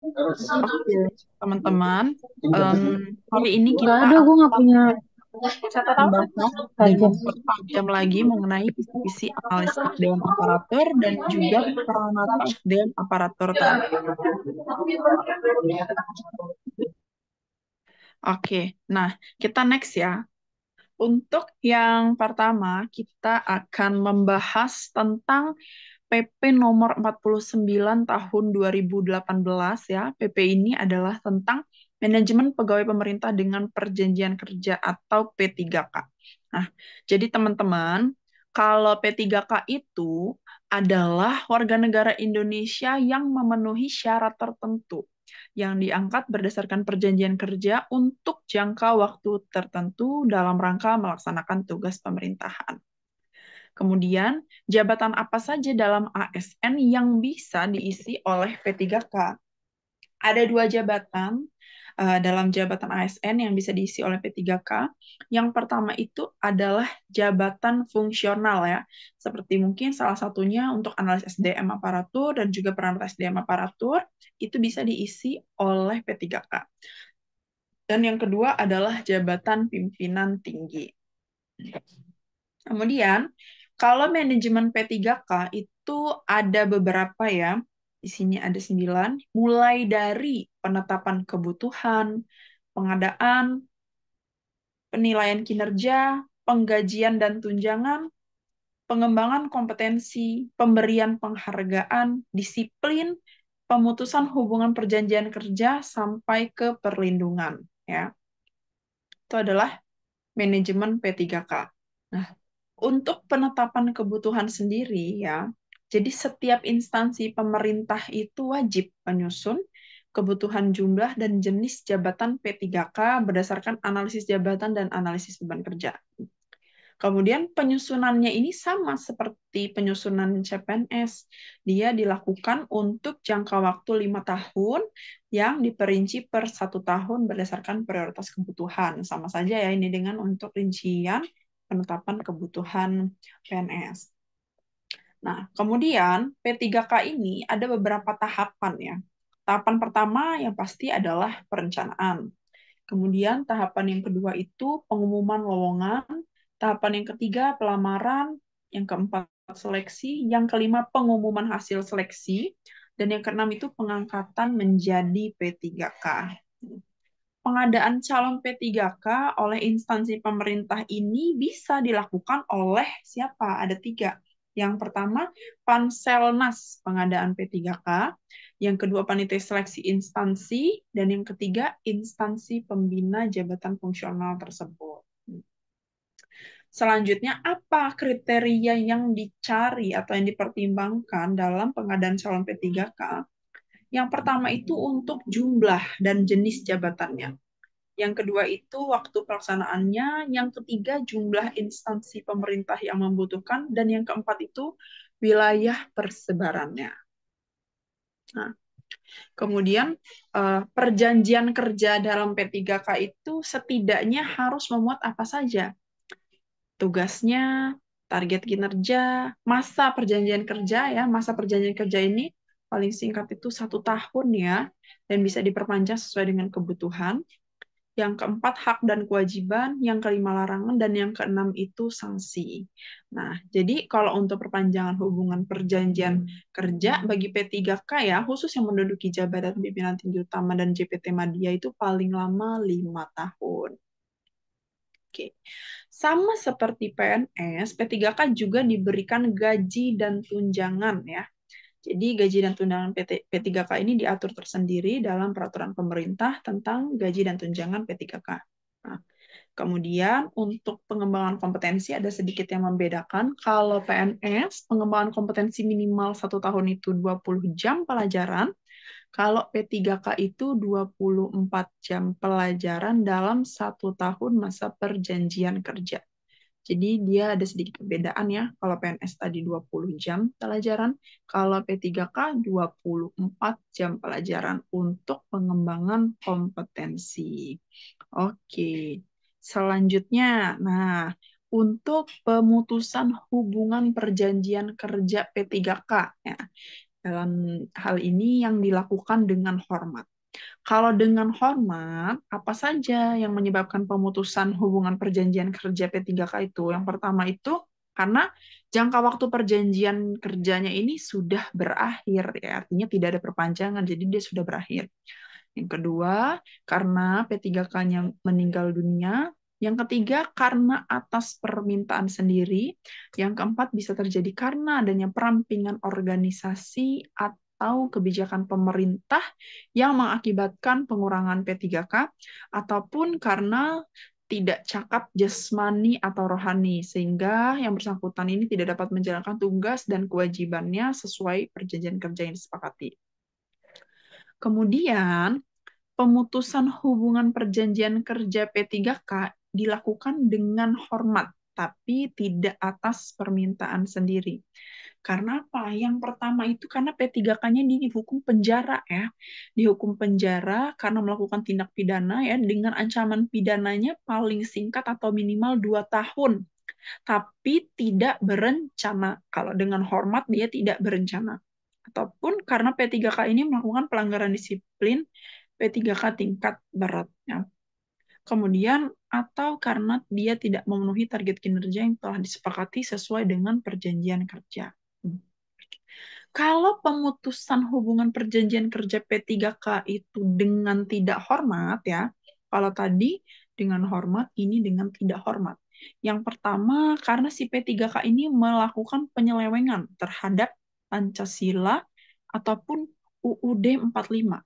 Oke, teman-teman. Em, Hari ini Nggak kita ada, gue nggak akan punya membahas dan budget. mempertajam lagi mengenai visi analis SDM aparatur dan juga peranata SDM aparatur tadi. Oke, nah kita next ya. Untuk yang pertama, kita akan membahas tentang PP nomor 49 tahun 2018 ya. PP ini adalah tentang manajemen pegawai pemerintah dengan perjanjian kerja atau P3K. Nah, jadi teman-teman, kalau P3K itu adalah warga negara Indonesia yang memenuhi syarat tertentu yang diangkat berdasarkan perjanjian kerja untuk jangka waktu tertentu dalam rangka melaksanakan tugas pemerintahan. Kemudian, jabatan apa saja dalam ASN yang bisa diisi oleh P3K? Ada dua jabatan dalam jabatan ASN yang bisa diisi oleh P3K. Yang pertama itu adalah jabatan fungsional ya, seperti mungkin salah satunya untuk analis SDM aparatur dan juga peranata SDM aparatur, itu bisa diisi oleh P3K. Dan yang kedua adalah jabatan pimpinan tinggi. Kemudian, kalau manajemen P3K itu ada beberapa ya. Di sini ada 9, mulai dari penetapan kebutuhan, pengadaan, penilaian kinerja, penggajian dan tunjangan, pengembangan kompetensi, pemberian penghargaan, disiplin, pemutusan hubungan perjanjian kerja sampai ke perlindungan ya. Itu adalah manajemen P3K. Nah, untuk penetapan kebutuhan sendiri ya, jadi setiap instansi pemerintah itu wajib menyusun kebutuhan jumlah dan jenis jabatan P3K berdasarkan analisis jabatan dan analisis beban kerja. Kemudian penyusunannya ini sama seperti penyusunan CPNS. Dia dilakukan untuk jangka waktu 5 tahun yang diperinci per 1 tahun berdasarkan prioritas kebutuhan. Sama saja ya ini dengan untuk rincian penetapan kebutuhan PNS. Nah, kemudian P3K ini ada beberapa tahapan ya. Tahapan pertama yang pasti adalah perencanaan. Kemudian tahapan yang kedua itu pengumuman lowongan, tahapan yang ketiga pelamaran, yang keempat seleksi, yang kelima pengumuman hasil seleksi, dan yang keenam itu pengangkatan menjadi P3K. Pengadaan calon P3K oleh instansi pemerintah ini bisa dilakukan oleh siapa? Ada 3. Yang pertama, Panselnas pengadaan P3K. Yang kedua, panitia seleksi instansi. Dan yang ketiga, instansi pembina jabatan fungsional tersebut. Selanjutnya, apa kriteria yang dicari atau yang dipertimbangkan dalam pengadaan calon P3K? Yang pertama itu untuk jumlah dan jenis jabatannya. Yang kedua itu waktu pelaksanaannya, yang ketiga jumlah instansi pemerintah yang membutuhkan, dan yang keempat itu wilayah persebarannya. Nah, kemudian perjanjian kerja dalam P3K itu setidaknya harus memuat apa saja? Tugasnya, target kinerja, masa perjanjian kerja ya, masa perjanjian kerja ini paling singkat itu 1 tahun ya, dan bisa diperpanjang sesuai dengan kebutuhan. Yang keempat, hak dan kewajiban. Yang kelima, larangan. Dan yang keenam itu sanksi. Nah, jadi kalau untuk perpanjangan hubungan perjanjian kerja bagi P3K ya, khusus yang menduduki jabatan pimpinan tinggi utama dan JPT Madya itu paling lama 5 tahun. Oke. Sama seperti PNS, P3K juga diberikan gaji dan tunjangan ya. Jadi gaji dan tunjangan P3K ini diatur tersendiri dalam peraturan pemerintah tentang gaji dan tunjangan P3K. Nah, kemudian untuk pengembangan kompetensi ada sedikit yang membedakan. Kalau PNS, pengembangan kompetensi minimal 1 tahun itu 20 jam pelajaran. Kalau P3K itu 24 jam pelajaran dalam 1 tahun masa perjanjian kerja. Jadi dia ada sedikit perbedaan ya. Kalau PNS tadi 20 jam pelajaran, kalau P3K 24 jam pelajaran untuk pengembangan kompetensi. Oke. Selanjutnya, nah, untuk pemutusan hubungan perjanjian kerja P3K ya. dalam hal ini yang dilakukan dengan hormat. Kalau dengan hormat, apa saja yang menyebabkan pemutusan hubungan perjanjian kerja P3K itu? Yang pertama itu karena jangka waktu perjanjian kerjanya ini sudah berakhir, ya, artinya tidak ada perpanjangan, jadi dia sudah berakhir. Yang kedua, karena P3K-nya meninggal dunia. Yang ketiga, karena atas permintaan sendiri. Yang keempat, bisa terjadi karena adanya perampingan organisasi atau kebijakan pemerintah yang mengakibatkan pengurangan P3K, ataupun karena tidak cakap jasmani atau rohani, sehingga yang bersangkutan ini tidak dapat menjalankan tugas dan kewajibannya sesuai perjanjian kerja yang disepakati. Kemudian, pemutusan hubungan perjanjian kerja P3K dilakukan dengan hormat, tapi tidak atas permintaan sendiri. Karena apa? Yang pertama itu karena P3K-nya dihukum penjara ya. Dihukum penjara karena melakukan tindak pidana ya dengan ancaman pidananya paling singkat atau minimal 2 tahun. Tapi tidak berencana. Kalau dengan hormat dia tidak berencana. Ataupun karena P3K ini melakukan pelanggaran disiplin P3K tingkat beratnya. Kemudian, atau karena dia tidak memenuhi target kinerja yang telah disepakati sesuai dengan perjanjian kerja. Kalau pemutusan hubungan perjanjian kerja P3K itu dengan tidak hormat ya, kalau tadi dengan hormat, ini dengan tidak hormat. Yang pertama, karena si P3K ini melakukan penyelewengan terhadap Pancasila ataupun UUD 45.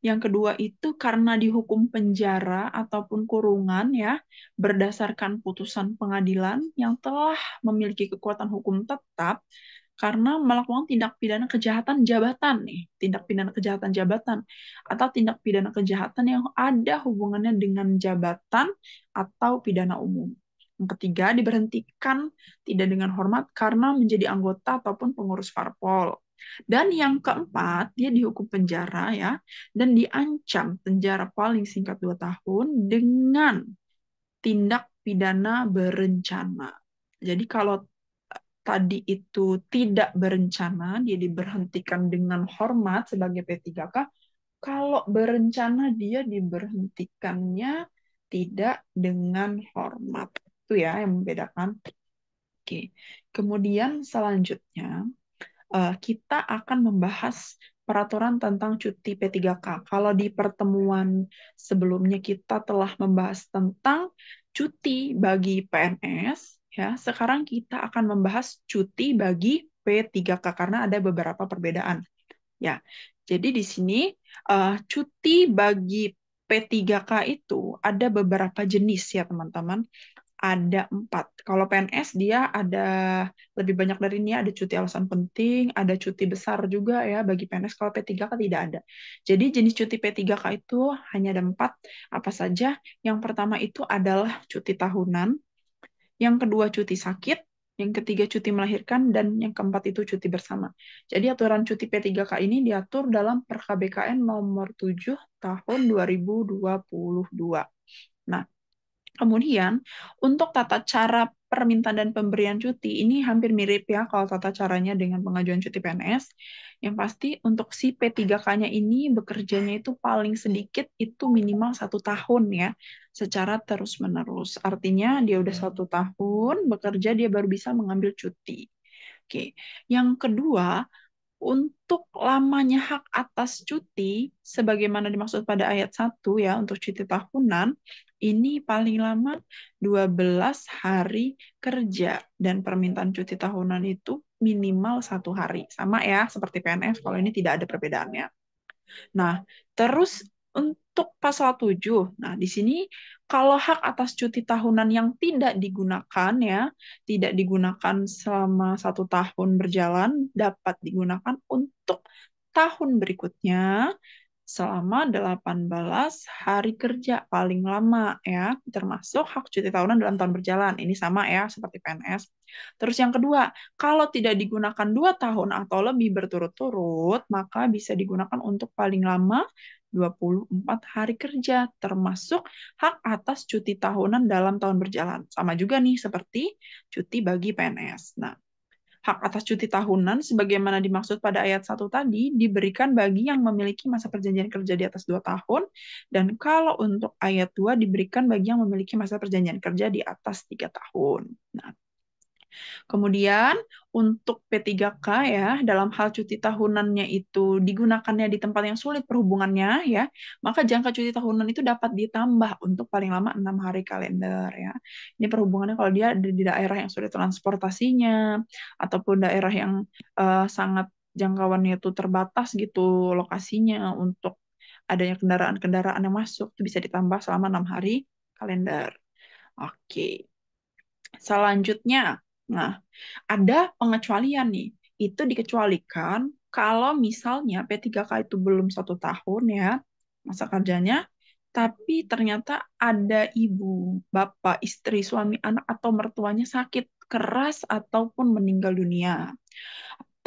Yang kedua itu karena dihukum penjara ataupun kurungan ya berdasarkan putusan pengadilan yang telah memiliki kekuatan hukum tetap karena melakukan tindak pidana kejahatan jabatan nih, tindak pidana kejahatan jabatan atau tindak pidana kejahatan yang ada hubungannya dengan jabatan atau pidana umum. Yang ketiga, diberhentikan tidak dengan hormat karena menjadi anggota ataupun pengurus parpol. Dan yang keempat, dia dihukum penjara ya, dan diancam penjara paling singkat 2 tahun dengan tindak pidana berencana. Jadi kalau tadi itu tidak berencana, dia diberhentikan dengan hormat sebagai P3K, kalau berencana dia diberhentikannya tidak dengan hormat. Itu ya yang membedakan. Oke. Kemudian selanjutnya, kita akan membahas peraturan tentang cuti P3K. Kalau di pertemuan sebelumnya kita telah membahas tentang cuti bagi PNS, ya, sekarang kita akan membahas cuti bagi P3K karena ada beberapa perbedaan. Ya, jadi di sini cuti bagi P3K itu ada beberapa jenis ya teman-teman. Ada 4. Kalau PNS dia ada lebih banyak dari ini, ada cuti alasan penting, ada cuti besar juga ya bagi PNS. Kalau P3K tidak ada. Jadi jenis cuti P3K itu hanya ada 4. Apa saja? Yang pertama itu adalah cuti tahunan, yang kedua cuti sakit, yang ketiga cuti melahirkan, dan yang keempat itu cuti bersama. Jadi aturan cuti P3K ini diatur dalam Per-KBKN nomor 7 tahun 2022. Nah, kemudian, untuk tata cara permintaan dan pemberian cuti, ini hampir mirip ya kalau tata caranya dengan pengajuan cuti PNS. Yang pasti untuk si P3K-nya ini bekerjanya itu paling sedikit itu minimal 1 tahun ya, secara terus-menerus. Artinya dia udah 1 tahun bekerja, dia baru bisa mengambil cuti. Oke. Yang kedua, untuk lamanya hak atas cuti, sebagaimana dimaksud pada ayat 1 ya, untuk cuti tahunan, ini paling lama 12 hari kerja. Dan permintaan cuti tahunan itu minimal 1 hari. Sama ya, seperti PNS, kalau ini tidak ada perbedaannya. Nah, terus untuk pasal 7, nah di sini kalau hak atas cuti tahunan yang tidak digunakan ya, tidak digunakan selama 1 tahun berjalan, dapat digunakan untuk tahun berikutnya selama 18 hari kerja paling lama ya, termasuk hak cuti tahunan dalam tahun berjalan. Ini sama ya, seperti PNS. Terus yang kedua, kalau tidak digunakan 2 tahun atau lebih berturut-turut, maka bisa digunakan untuk paling lama 24 hari kerja, termasuk hak atas cuti tahunan dalam tahun berjalan. Sama juga nih seperti cuti bagi PNS. Nah, Hak atas cuti tahunan sebagaimana dimaksud pada ayat 1 tadi diberikan bagi yang memiliki masa perjanjian kerja di atas 2 tahun, dan kalau untuk ayat 2 diberikan bagi yang memiliki masa perjanjian kerja di atas 3 tahun. Nah, kemudian untuk P3K ya, dalam hal cuti tahunannya itu digunakannya di tempat yang sulit perhubungannya ya, maka jangka cuti tahunan itu dapat ditambah untuk paling lama 6 hari kalender ya. Ini perhubungannya kalau dia ada di daerah yang sulit transportasinya, ataupun daerah yang sangat jangkauannya itu terbatas gitu lokasinya untuk adanya kendaraan-kendaraan yang masuk, itu bisa ditambah selama 6 hari kalender. Oke. Selanjutnya, nah, ada pengecualian nih. Itu dikecualikan kalau misalnya P3K itu belum 1 tahun ya masa kerjanya, tapi ternyata ada ibu, bapak, istri, suami, anak, atau mertuanya sakit keras ataupun meninggal dunia.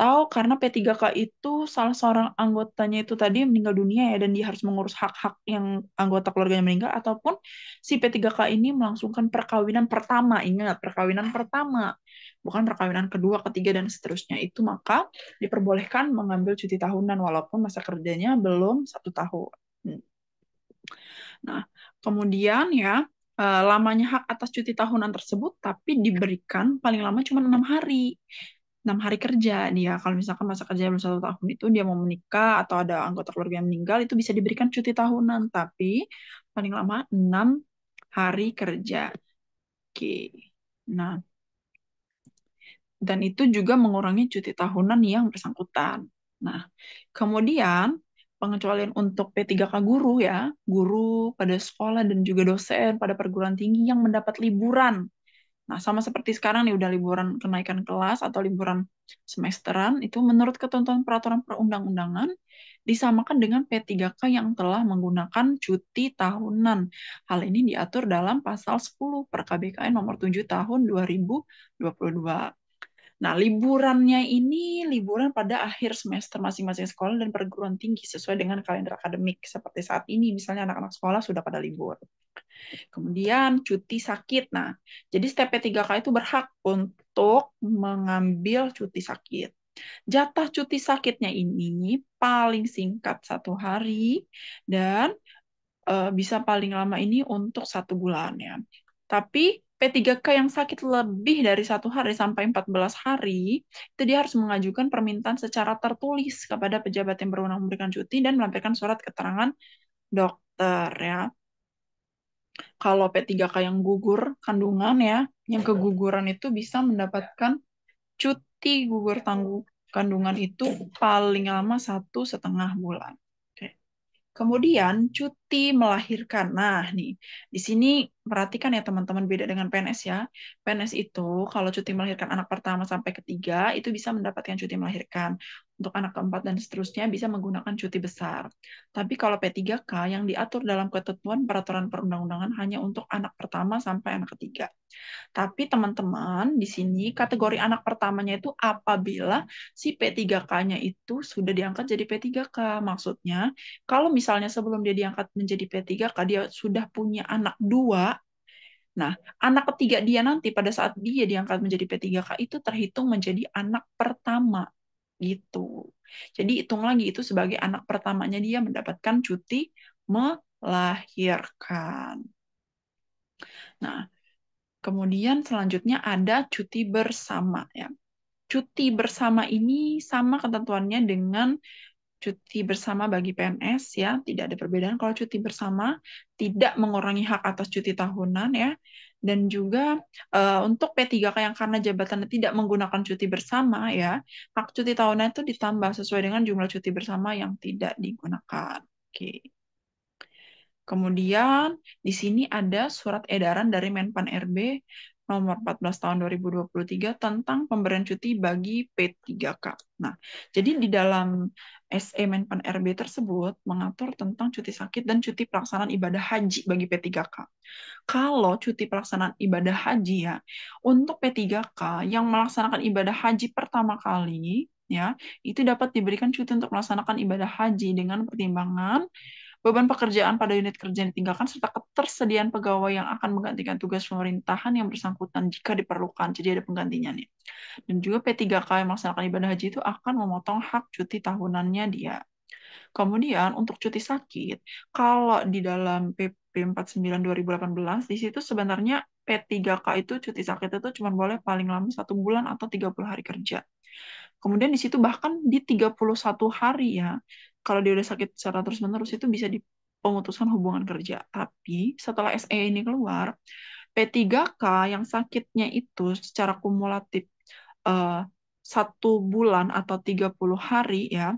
Atau karena P3K itu salah seorang anggotanya itu tadi meninggal dunia ya, dan dia harus mengurus hak-hak yang anggota keluarganya meninggal, ataupun si P3K ini melangsungkan perkawinan pertama, ingat, perkawinan pertama, bukan perkawinan kedua, ketiga, dan seterusnya, itu maka diperbolehkan mengambil cuti tahunan walaupun masa kerjanya belum 1 tahun. Nah, kemudian ya, lamanya hak atas cuti tahunan tersebut tapi diberikan paling lama cuma 6 hari. 6 hari kerja dia. Kalau misalkan masa kerja belum 1 tahun itu dia mau menikah atau ada anggota keluarga yang meninggal, itu bisa diberikan cuti tahunan, tapi paling lama 6 hari kerja. Oke. Nah, dan itu juga mengurangi cuti tahunan yang bersangkutan. Nah, kemudian pengecualian untuk P3K guru ya, guru pada sekolah dan juga dosen pada perguruan tinggi yang mendapat liburan. Nah, sama seperti sekarang nih udah liburan kenaikan kelas atau liburan semesteran, itu menurut ketentuan peraturan perundang-undangan disamakan dengan P3K yang telah menggunakan cuti tahunan. Hal ini diatur dalam pasal 10 PKBKN nomor 7 tahun 2022. Nah, liburannya ini liburan pada akhir semester masing-masing sekolah dan perguruan tinggi sesuai dengan kalender akademik. Seperti saat ini, misalnya anak-anak sekolah sudah pada libur. Kemudian cuti sakit. Nah, jadi setiap P3K itu berhak untuk mengambil cuti sakit. Jatah cuti sakitnya ini paling singkat 1 hari dan bisa paling lama ini untuk 1 bulan ya. Tapi P3K yang sakit lebih dari 1 hari sampai 14 hari, itu dia harus mengajukan permintaan secara tertulis kepada pejabat yang berwenang memberikan cuti dan melampirkan surat keterangan dokter ya. Kalau P3K yang gugur kandungan ya, yang keguguran itu bisa mendapatkan cuti gugur tangguh kandungan itu paling lama 1,5 bulan. Oke. Kemudian cuti melahirkan. Nah, nih, di sini perhatikan ya teman-teman, beda dengan PNS ya. PNS itu kalau cuti melahirkan anak pertama sampai ketiga itu bisa mendapatkan cuti melahirkan. Untuk anak keempat dan seterusnya bisa menggunakan cuti besar. Tapi kalau P3K yang diatur dalam ketentuan peraturan perundang-undangan hanya untuk anak pertama sampai anak ketiga. Tapi teman-teman, di sini kategori anak pertamanya itu apabila si P3K-nya itu sudah diangkat jadi P3K. Maksudnya, kalau misalnya sebelum dia diangkat menjadi P3K, dia sudah punya anak 2. Nah, anak ketiga dia nanti pada saat dia diangkat menjadi P3K itu terhitung menjadi anak pertama. Gitu. Jadi hitung lagi itu sebagai anak pertamanya dia mendapatkan cuti melahirkan. Nah, kemudian selanjutnya ada cuti bersama ya. Cuti bersama ini sama ketentuannya dengan cuti bersama bagi PNS ya, tidak ada perbedaan. Kalau cuti bersama tidak mengurangi hak atas cuti tahunan ya. Dan juga untuk P3K yang karena jabatannya tidak menggunakan cuti bersama ya, hak cuti tahunan itu ditambah sesuai dengan jumlah cuti bersama yang tidak digunakan. Oke. Kemudian di sini ada surat edaran dari Menpan RB nomor 14 tahun 2023 tentang pemberian cuti bagi P3K. Nah, jadi di dalam SE Menpan RB tersebut mengatur tentang cuti sakit dan cuti pelaksanaan ibadah haji bagi P3K. Kalau cuti pelaksanaan ibadah haji ya, untuk P3K yang melaksanakan ibadah haji pertama kali ya, itu dapat diberikan cuti untuk melaksanakan ibadah haji dengan pertimbangan beban pekerjaan pada unit kerja yang ditinggalkan serta ketersediaan pegawai yang akan menggantikan tugas pemerintahan yang bersangkutan jika diperlukan. Jadi ada penggantinya nih. Dan juga P3K yang melaksanakan ibadah haji itu akan memotong hak cuti tahunannya dia. Kemudian untuk cuti sakit, kalau di dalam PP 49 2018, di situ sebenarnya P3K itu cuti sakit itu cuma boleh paling lama 1 bulan atau 30 hari kerja. Kemudian di situ bahkan di 31 hari ya, kalau dia udah sakit secara terus-menerus itu bisa di pemutusan hubungan kerja. Tapi setelah SE ini keluar, P3K yang sakitnya itu secara kumulatif eh, 1 bulan atau 30 hari ya,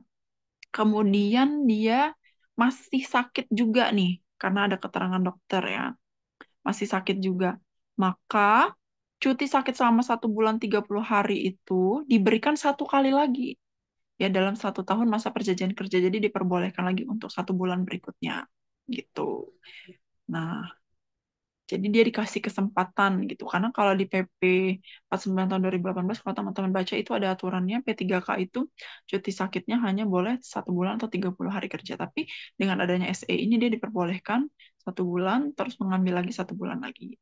kemudian dia masih sakit juga nih, karena ada keterangan dokter ya, masih sakit juga. Maka cuti sakit selama 1 bulan 30 hari itu diberikan 1 kali lagi. Ya dalam 1 tahun masa perjanjian kerja, jadi diperbolehkan lagi untuk 1 bulan berikutnya. Gitu. Nah, jadi dia dikasih kesempatan gitu. Karena kalau di PP 49 tahun 2018, kalau teman-teman baca itu ada aturannya P3K itu cuti sakitnya hanya boleh 1 bulan atau 30 hari kerja. Tapi dengan adanya SE ini dia diperbolehkan 1 bulan, terus mengambil lagi 1 bulan lagi.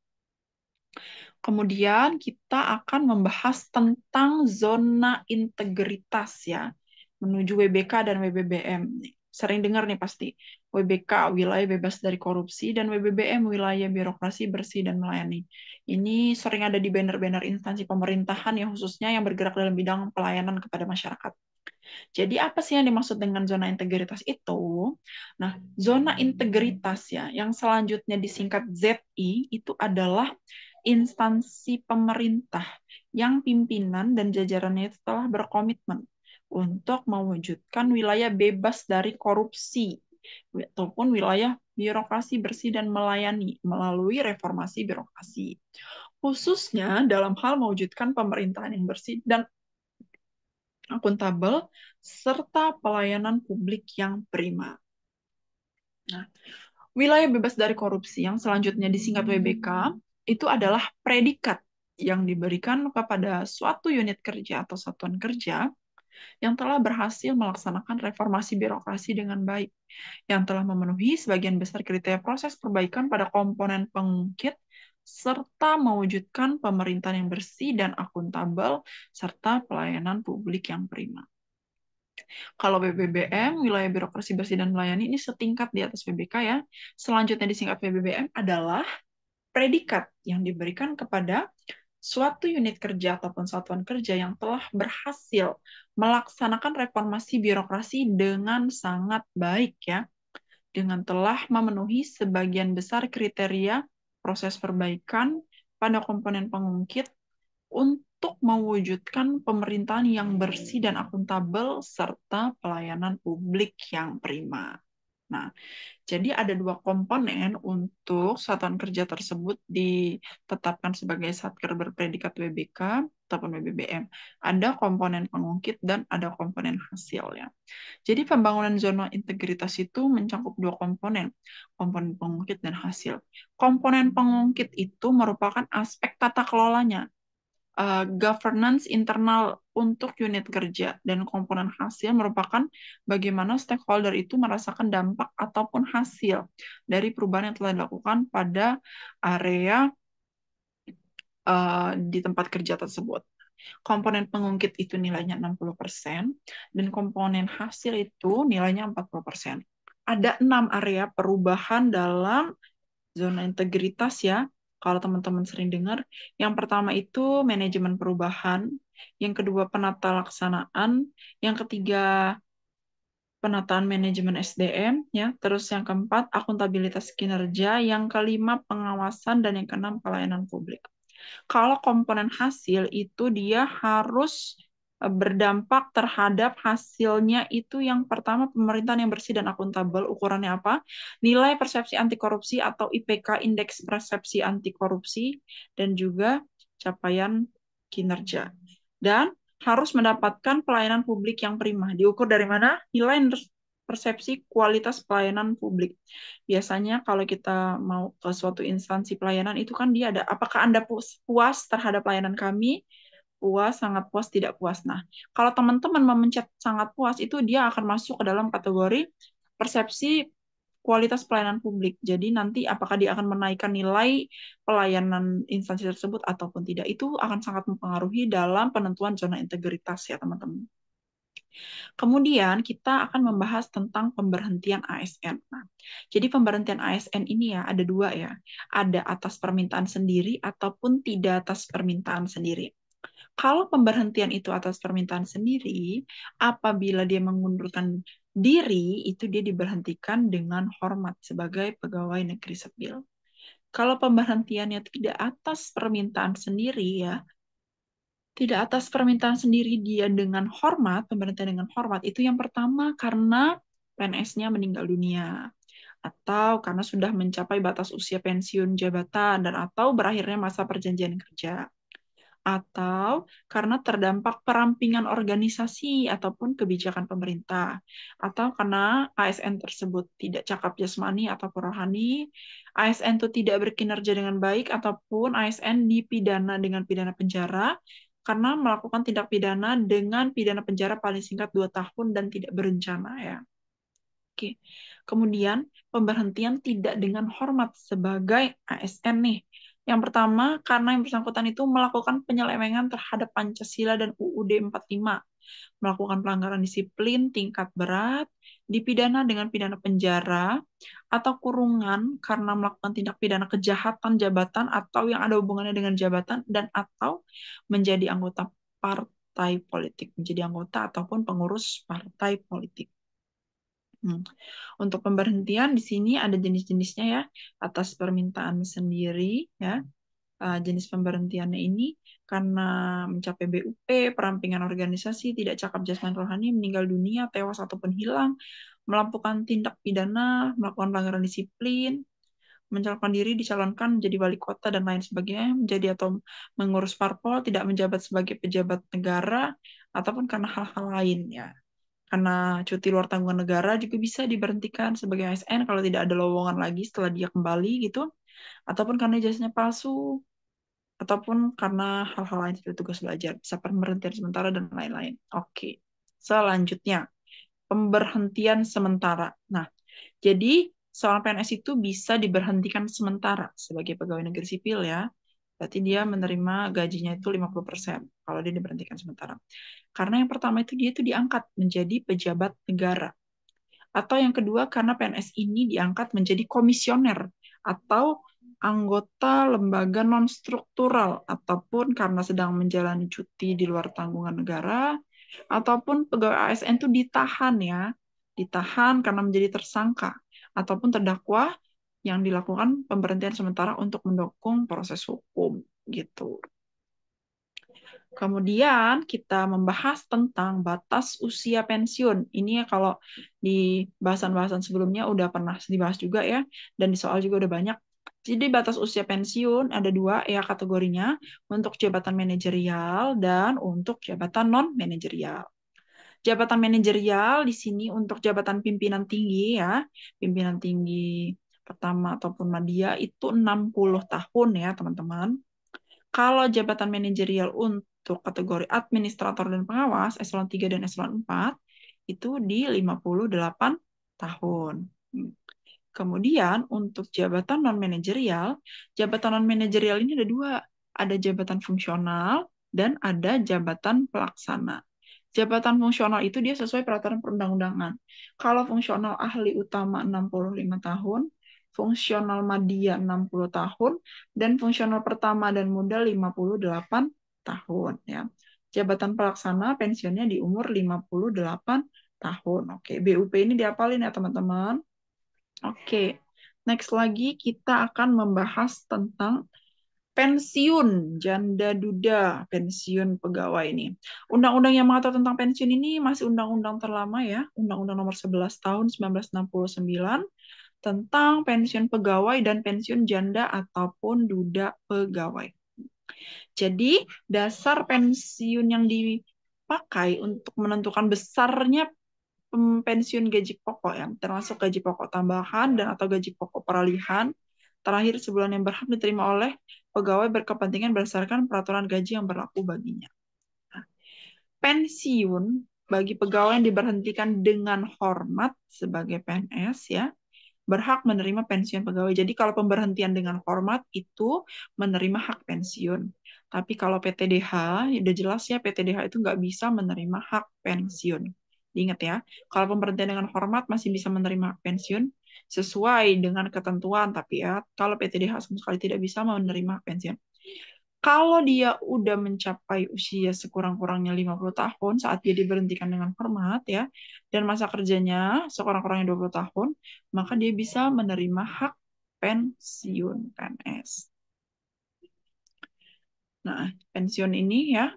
Kemudian kita akan membahas tentang zona integritas ya, menuju WBK dan WBBM. Sering dengar nih pasti, WBK wilayah bebas dari korupsi dan WBBM wilayah birokrasi bersih dan melayani. Ini sering ada di banner-banner instansi pemerintahan yang khususnya yang bergerak dalam bidang pelayanan kepada masyarakat. Jadi apa sih yang dimaksud dengan zona integritas itu? Nah, zona integritas ya, yang selanjutnya disingkat ZI, itu adalah instansi pemerintah yang pimpinan dan jajarannya itu telah berkomitmen untuk mewujudkan wilayah bebas dari korupsi ataupun wilayah birokrasi bersih dan melayani melalui reformasi birokrasi. Khususnya dalam hal mewujudkan pemerintahan yang bersih dan akuntabel serta pelayanan publik yang prima. Nah, wilayah bebas dari korupsi yang selanjutnya disingkat WBK itu adalah predikat yang diberikan kepada suatu unit kerja atau satuan kerja yang telah berhasil melaksanakan reformasi birokrasi dengan baik, yang telah memenuhi sebagian besar kriteria proses perbaikan pada komponen pengungkit, serta mewujudkan pemerintahan yang bersih dan akuntabel, serta pelayanan publik yang prima. Kalau BBBM, wilayah birokrasi bersih dan melayani, ini setingkat di atas WBK ya. Selanjutnya disingkat WBBM adalah predikat yang diberikan kepada suatu unit kerja ataupun satuan kerja yang telah berhasil melaksanakan reformasi birokrasi dengan sangat baik ya, dengan telah memenuhi sebagian besar kriteria proses perbaikan pada komponen pengungkit untuk mewujudkan pemerintahan yang bersih dan akuntabel serta pelayanan publik yang prima. Nah, jadi ada 2 komponen untuk satuan kerja tersebut ditetapkan sebagai satker berpredikat WBK ataupun WBBM. Ada komponen pengungkit dan ada komponen hasil ya. Jadi pembangunan zona integritas itu mencakup 2 komponen, komponen pengungkit dan hasil. Komponen pengungkit itu merupakan aspek tata kelolanya, governance internal untuk unit kerja, dan komponen hasil merupakan bagaimana stakeholder itu merasakan dampak ataupun hasil dari perubahan yang telah dilakukan pada area di tempat kerja tersebut. Komponen pengungkit itu nilainya 60% dan komponen hasil itu nilainya 40%. Ada 6 area perubahan dalam zona integritas ya, kalau teman-teman sering dengar. Yang pertama itu manajemen perubahan, yang kedua penata laksanaan, yang ketiga penataan manajemen SDM, ya, terus yang keempat akuntabilitas kinerja, yang kelima pengawasan, dan yang keenam pelayanan publik. Kalau komponen hasil itu dia harus berdampak terhadap hasilnya itu yang pertama pemerintahan yang bersih dan akuntabel. Ukurannya apa? Nilai persepsi anti korupsi atau IPK, indeks persepsi anti korupsi, dan juga capaian kinerja. Dan harus mendapatkan pelayanan publik yang prima. Diukur dari mana? Nilai persepsi kualitas pelayanan publik. Biasanya kalau kita mau ke suatu instansi pelayanan itu kan dia ada, apakah Anda puas terhadap pelayanan kami? puas, sangat puas, tidak puas. Nah, kalau teman-teman memencet sangat puas, itu dia akan masuk ke dalam kategori persepsi kualitas pelayanan publik. Jadi nanti apakah dia akan menaikkan nilai pelayanan instansi tersebut ataupun tidak, itu akan sangat mempengaruhi dalam penentuan zona integritas ya teman-teman. Kemudian kita akan membahas tentang pemberhentian ASN. Nah, jadi pemberhentian ASN ini ya ada dua ya, ada atas permintaan sendiri ataupun tidak atas permintaan sendiri. Kalau pemberhentian itu atas permintaan sendiri, apabila dia mengundurkan diri, itu dia diberhentikan dengan hormat sebagai pegawai negeri sipil. Kalau pemberhentiannya tidak atas permintaan sendiri ya, tidak atas permintaan sendiri dia dengan hormat, pemberhentian dengan hormat, itu yang pertama karena PNS-nya meninggal dunia, atau karena sudah mencapai batas usia pensiun jabatan, dan atau berakhirnya masa perjanjian kerja, atau karena terdampak perampingan organisasi ataupun kebijakan pemerintah, atau karena ASN tersebut tidak cakap jasmani ataupun rohani, ASN itu tidak berkinerja dengan baik, ataupun ASN dipidana dengan pidana penjara karena melakukan tindak pidana dengan pidana penjara paling singkat 2 tahun dan tidak berencana ya. Oke. Kemudian pemberhentian tidak dengan hormat sebagai ASN nih. Yang pertama, karena yang bersangkutan itu melakukan penyelewengan terhadap Pancasila dan UUD 45, melakukan pelanggaran disiplin tingkat berat, dipidana dengan pidana penjara atau kurungan karena melakukan tindak pidana kejahatan jabatan atau yang ada hubungannya dengan jabatan, dan atau menjadi anggota partai politik, menjadi anggota ataupun pengurus partai politik. Untuk pemberhentian di sini ada jenis-jenisnya ya, atas permintaan sendiri ya. Jenis pemberhentiannya ini karena mencapai BUP, perampingan organisasi, tidak cakap jasmani rohani, meninggal dunia, tewas ataupun hilang, melakukan tindak pidana, melakukan pelanggaran disiplin, mencalonkan diri, dicalonkan menjadi wali kota dan lain sebagainya, menjadi atau mengurus parpol, tidak menjabat sebagai pejabat negara, ataupun karena hal-hal lain ya. Karena cuti luar tanggungan negara juga bisa diberhentikan sebagai ASN kalau tidak ada lowongan lagi setelah dia kembali gitu, ataupun karena ijazahnya palsu, ataupun karena hal-hal lain seperti tugas belajar, bisa pemberhentian sementara dan lain-lain. Oke, selanjutnya pemberhentian sementara. Nah, jadi seorang PNS itu bisa diberhentikan sementara sebagai pegawai negeri sipil ya. Berarti dia menerima gajinya itu 50% kalau dia diberhentikan sementara. Karena yang pertama itu dia itu diangkat menjadi pejabat negara. Atau yang kedua karena PNS ini diangkat menjadi komisioner atau anggota lembaga non-struktural, ataupun karena sedang menjalani cuti di luar tanggungan negara, ataupun pegawai ASN itu ditahan ya, ditahan karena menjadi tersangka, ataupun terdakwa yang dilakukan pemberhentian sementara untuk mendukung proses hukum gitu. Kemudian kita membahas tentang batas usia pensiun. Ini ya kalau di bahasan-bahasan sebelumnya udah pernah dibahas juga ya, dan di soal juga udah banyak. Jadi batas usia pensiun ada dua ya kategorinya, untuk jabatan manajerial dan untuk jabatan non-manajerial. Jabatan manajerial di sini untuk jabatan pimpinan tinggi ya, pimpinan tinggi pertama ataupun media itu 60 tahun ya teman-teman. Kalau jabatan manajerial untuk kategori administrator dan pengawas, eselon 3 dan eselon 4, itu di 58 tahun. Kemudian untuk jabatan non-manajerial ini ada dua. Ada jabatan fungsional dan ada jabatan pelaksana. Jabatan fungsional itu dia sesuai peraturan perundang-undangan. Kalau fungsional ahli utama 65 tahun, fungsional madya 60 tahun, dan fungsional pertama dan muda 58 tahun. Ya. Jabatan pelaksana pensiunnya di umur 58 tahun. Oke, BUP ini diapalin ya teman-teman. Oke, next lagi kita akan membahas tentang pensiun janda duda, pensiun pegawai ini. Undang-undang yang mengatur tentang pensiun ini masih undang-undang terlama ya, Undang-Undang Nomor 11 Tahun 1969 tentang pensiun pegawai dan pensiun janda ataupun duda pegawai. Jadi, dasar pensiun yang dipakai untuk menentukan besarnya pensiun gaji pokok ya, termasuk gaji pokok tambahan dan atau gaji pokok peralihan terakhir sebulan yang berhak diterima oleh pegawai berkepentingan berdasarkan peraturan gaji yang berlaku baginya. pensiun bagi pegawai yang diberhentikan dengan hormat sebagai PNS ya, berhak menerima pensiun pegawai. Jadi kalau pemberhentian dengan hormat itu menerima hak pensiun. Tapi kalau PTDH, udah jelas ya PTDH itu nggak bisa menerima hak pensiun. Diingat ya, kalau pemberhentian dengan hormat masih bisa menerima hak pensiun sesuai dengan ketentuan, tapi ya kalau PTDH sama sekali tidak bisa menerima hak pensiun. Kalau dia udah mencapai usia sekurang-kurangnya 50 tahun saat dia diberhentikan dengan hormat ya, dan masa kerjanya sekurang-kurangnya 20 tahun, maka dia bisa menerima hak pensiun PNS. Nah, pensiun ini ya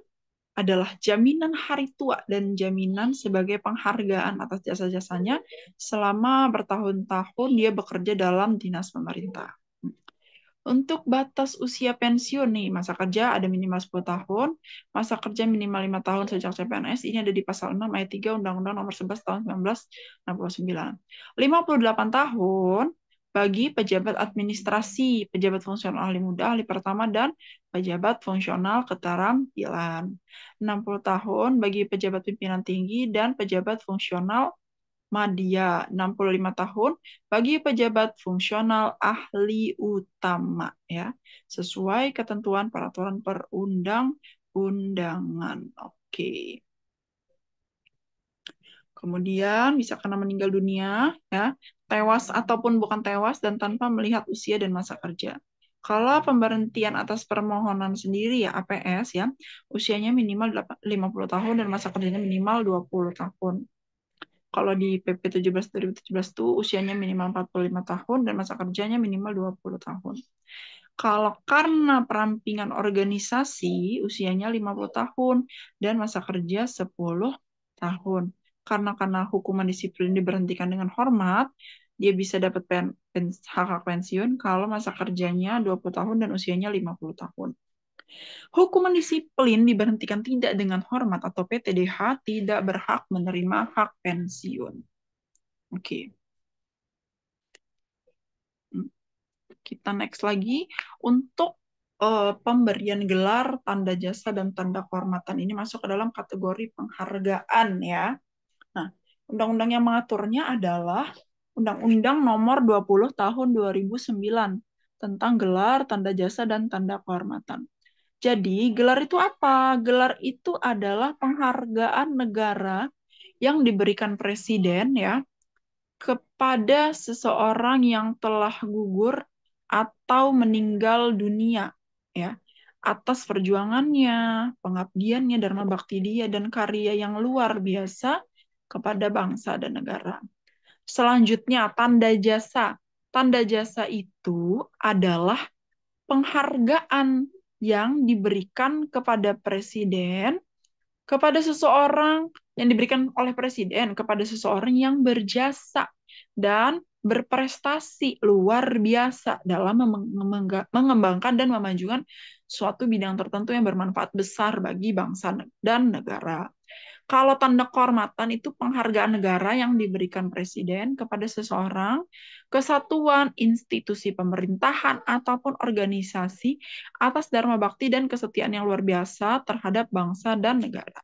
adalah jaminan hari tua dan jaminan sebagai penghargaan atas jasa-jasanya selama bertahun-tahun dia bekerja dalam dinas pemerintah. Untuk batas usia pensiun nih, masa kerja ada minimal 10 tahun, masa kerja minimal 5 tahun sejak CPNS, ini ada di pasal 6 ayat 3 Undang-Undang Nomor 11 Tahun 1969. 58 tahun bagi pejabat administrasi, pejabat fungsional ahli muda, ahli pertama, dan pejabat fungsional keterampilan. 60 tahun bagi pejabat pimpinan tinggi dan pejabat fungsional Madya 65 tahun bagi pejabat fungsional ahli utama ya sesuai ketentuan peraturan perundang-undangan. Oke. Kemudian bisa karena meninggal dunia ya, tewas ataupun bukan tewas dan tanpa melihat usia dan masa kerja. Kalau pemberhentian atas permohonan sendiri ya APS ya, usianya minimal 50 tahun dan masa kerjanya minimal 20 tahun. Kalau di PP 17 2017 tuh usianya minimal 45 tahun dan masa kerjanya minimal 20 tahun. Kalau karena perampingan organisasi usianya 50 tahun dan masa kerja 10 tahun. Karena hukuman disiplin diberhentikan dengan hormat, dia bisa dapat hak pensiun kalau masa kerjanya 20 tahun dan usianya 50 tahun. Hukuman disiplin diberhentikan tidak dengan hormat atau PTDH tidak berhak menerima hak pensiun. Oke. Kita next lagi. Untuk pemberian gelar, tanda jasa, dan tanda kehormatan ini masuk ke dalam kategori penghargaan ya. Nah, undang-undang yang mengaturnya adalah Undang-Undang Nomor 20 Tahun 2009 tentang gelar, tanda jasa, dan tanda kehormatan. Jadi, gelar itu apa? Gelar itu adalah penghargaan negara yang diberikan presiden ya kepada seseorang yang telah gugur atau meninggal dunia ya atas perjuangannya, pengabdiannya, dharma bakti dia dan karya yang luar biasa kepada bangsa dan negara. Selanjutnya tanda jasa. Tanda jasa itu adalah penghargaan yang diberikan kepada presiden, kepada seseorang yang diberikan oleh presiden kepada seseorang yang berjasa dan berprestasi luar biasa dalam mengembangkan dan memajukan suatu bidang tertentu yang bermanfaat besar bagi bangsa dan negara. Kalau tanda kehormatan itu penghargaan negara yang diberikan presiden kepada seseorang, kesatuan, institusi pemerintahan, ataupun organisasi atas dharma bakti dan kesetiaan yang luar biasa terhadap bangsa dan negara.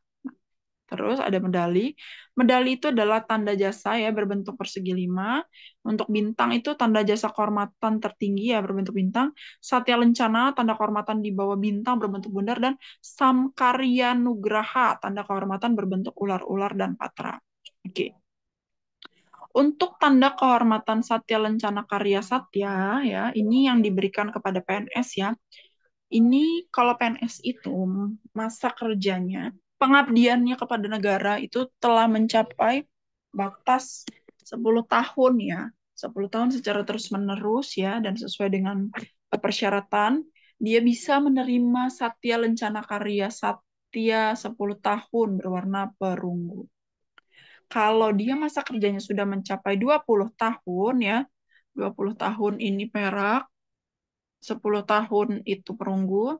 Terus ada medali. Medali itu adalah tanda jasa ya berbentuk persegi 5. Untuk bintang itu tanda jasa kehormatan tertinggi ya berbentuk bintang. Satya Lencana tanda kehormatan di bawah bintang berbentuk bundar dan Samkarya Nugraha tanda kehormatan berbentuk ular-ular dan patra. Oke. Untuk tanda kehormatan Satya Lencana Karya Satya ya, ini yang diberikan kepada PNS ya. Ini kalau PNS itu masa kerjanya, pengabdiannya kepada negara itu telah mencapai batas 10 tahun ya. 10 tahun secara terus-menerus ya dan sesuai dengan persyaratan, dia bisa menerima Satya Lencana Karya Satya 10 tahun berwarna perunggu. Kalau dia masa kerjanya sudah mencapai 20 tahun ya, 20 tahun ini perak, 10 tahun itu perunggu,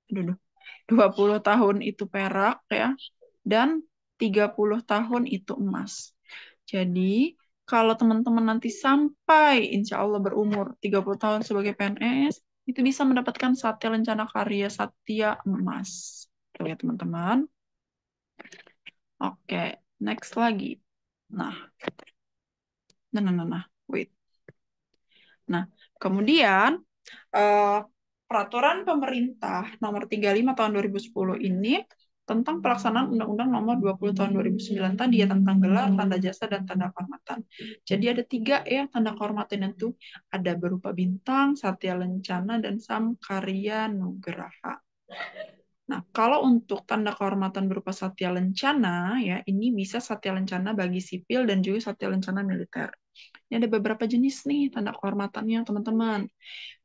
20 tahun itu perak ya, dan 30 tahun itu emas. Jadi, kalau teman-teman nanti sampai insya Allah berumur 30 tahun sebagai PNS, itu bisa mendapatkan Satya Lencana Karya Satya emas. Oke ya teman-teman. Oke, next lagi. Nah, wait. Nah, kemudian eh, peraturan pemerintah nomor 35 tahun 2010 ini tentang pelaksanaan Undang-Undang nomor 20 tahun 2009 tadi ya, tentang gelar, tanda jasa, dan tanda kehormatan. Jadi ada 3 ya tanda kehormatan itu. Ada berupa bintang, satya lencana, dan samkarya nugraha. Nah, kalau untuk tanda kehormatan berupa satya lencana, ya ini bisa satya lencana bagi sipil dan juga satya lencana militer. Ini ada beberapa jenis nih tanda kehormatannya, teman-teman.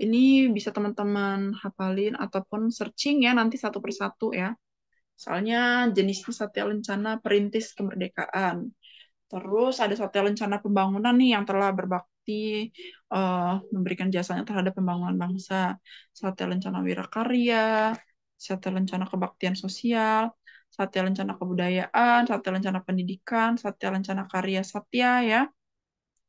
Ini bisa teman-teman hafalin ataupun searching ya nanti satu persatu ya. Soalnya jenisnya satya lencana perintis kemerdekaan. Terus ada satya lencana pembangunan nih yang telah berbakti memberikan jasanya terhadap pembangunan bangsa. Satya lencana wirakarya, satya lencana kebaktian sosial, satya lencana kebudayaan, satya lencana pendidikan, satya lencana karya satya ya.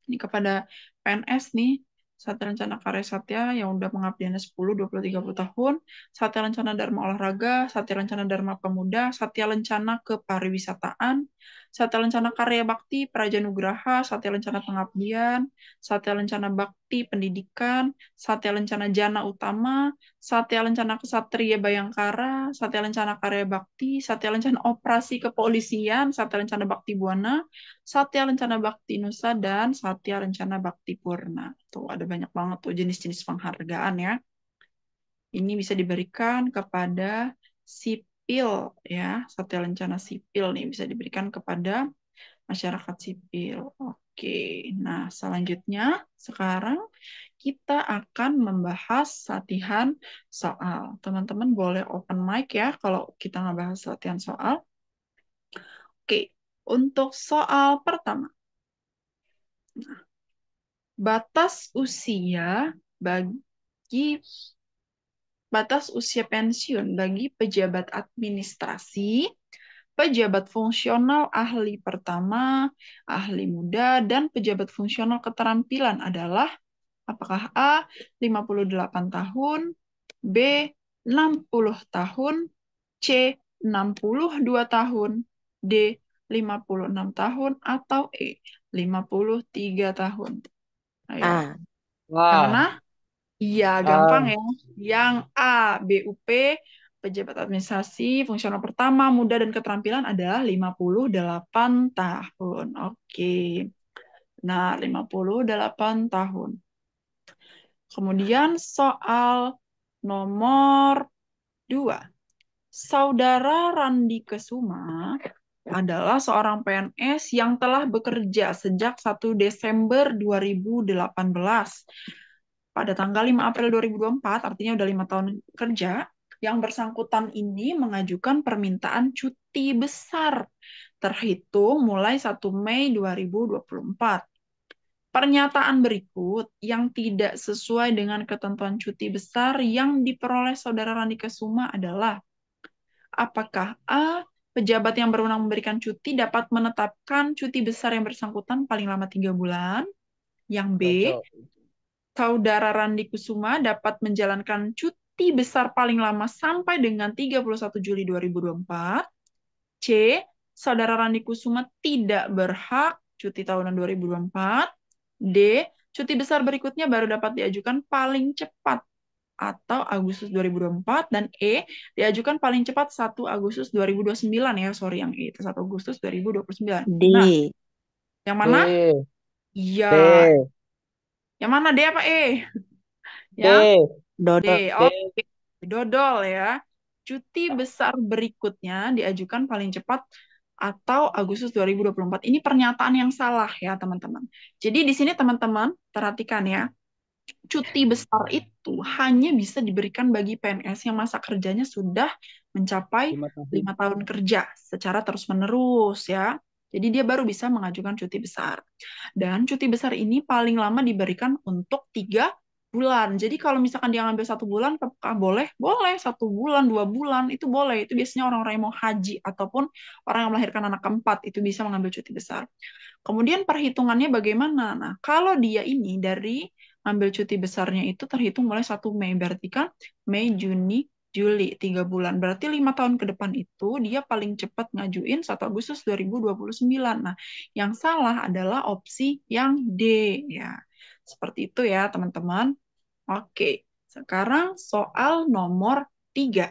Ini kepada PNS nih, Satya Lencana Karya Satya yang udah pengabdiannya 10, 20, 30 tahun, Satya Lencana Dharma Olahraga, Satya Lencana Dharma Pemuda, Satya Lencana Kepariwisataan, Satya Lencana Karya Bakti Praja Nugraha, Satya Lencana Pengabdian, Satya Lencana Bakti Pendidikan, Satya Lencana Jana Utama, Satya Lencana Kesatria Bayangkara, Satya Lencana Karya Bakti, Satya Lencana Operasi Kepolisian, Satya Lencana Bakti Buana, Satya Lencana Bakti Nusa, dan Satya Lencana Bakti Purna. Tuh, ada banyak banget tuh jenis-jenis penghargaan ya. Ini bisa diberikan kepada sipil ya. Satya Lencana sipil nih bisa diberikan kepada masyarakat sipil. Oke, nah selanjutnya sekarang kita akan membahas latihan soal. Teman-teman boleh open mic ya kalau kita ngebahas latihan soal. Oke, untuk soal pertama. Batas usia bagi batas usia pensiun bagi pejabat administrasi, pejabat fungsional ahli pertama, ahli muda, dan pejabat fungsional keterampilan adalah apakah A. 58 tahun, B. 60 tahun, C. 62 tahun, D. 56 tahun, atau E. 53 tahun. Ayo. Ah, Yang mana? wah, Iya, gampang um, ya. Yang A, BUP, pejabat administrasi, fungsional pertama, muda dan keterampilan adalah 58 tahun. Oke. Nah, 58 tahun. Kemudian soal nomor 2. Saudara Randi Kesuma adalah seorang PNS yang telah bekerja sejak 1 Desember 2018. Pada tanggal 5 April 2024, artinya udah 5 tahun kerja, yang bersangkutan ini mengajukan permintaan cuti besar terhitung mulai 1 Mei 2024. Pernyataan berikut yang tidak sesuai dengan ketentuan cuti besar yang diperoleh Saudara Randi Kesuma adalah apakah A. Pejabat yang berwenang memberikan cuti dapat menetapkan cuti besar yang bersangkutan paling lama 3 bulan. Yang B. cocok. Saudara Randi Kusuma dapat menjalankan cuti besar paling lama sampai dengan 31 Juli 2024. C. Saudara Randi Kusuma tidak berhak cuti tahunan 2024. D. Cuti besar berikutnya baru dapat diajukan paling cepat atau Agustus 2024, dan E, diajukan paling cepat 1 Agustus 2029 ya, sorry yang E itu 1 Agustus 2029. Nah, D, yang mana? D, Iya. D, Yang mana D apa E? Yang D, D. dodol D. Oke. Dodol ya. Cuti besar berikutnya diajukan paling cepat atau Agustus 2024. Ini pernyataan yang salah ya, teman-teman. Jadi di sini teman-teman perhatikan ya. Cuti besar itu hanya bisa diberikan bagi PNS yang masa kerjanya sudah mencapai 5 tahun. 5 tahun kerja secara terus-menerus ya. Jadi dia baru bisa mengajukan cuti besar. Dan cuti besar ini paling lama diberikan untuk 3 bulan. Jadi kalau misalkan dia ngambil 1 bulan, apakah boleh? Boleh, 1 bulan, 2 bulan, itu boleh. Itu biasanya orang-orang yang mau haji ataupun orang yang melahirkan anak keempat, itu bisa mengambil cuti besar. Kemudian perhitungannya bagaimana? Nah, kalau dia ini dari ambil cuti besarnya itu terhitung mulai 1 Mei, berarti kan Mei, Juni, Juli, 3 bulan. Berarti 5 tahun ke depan itu dia paling cepat ngajuin 1 Agustus 2029. Nah, yang salah adalah opsi yang D ya. Seperti itu ya, teman-teman. Oke, sekarang soal nomor 3.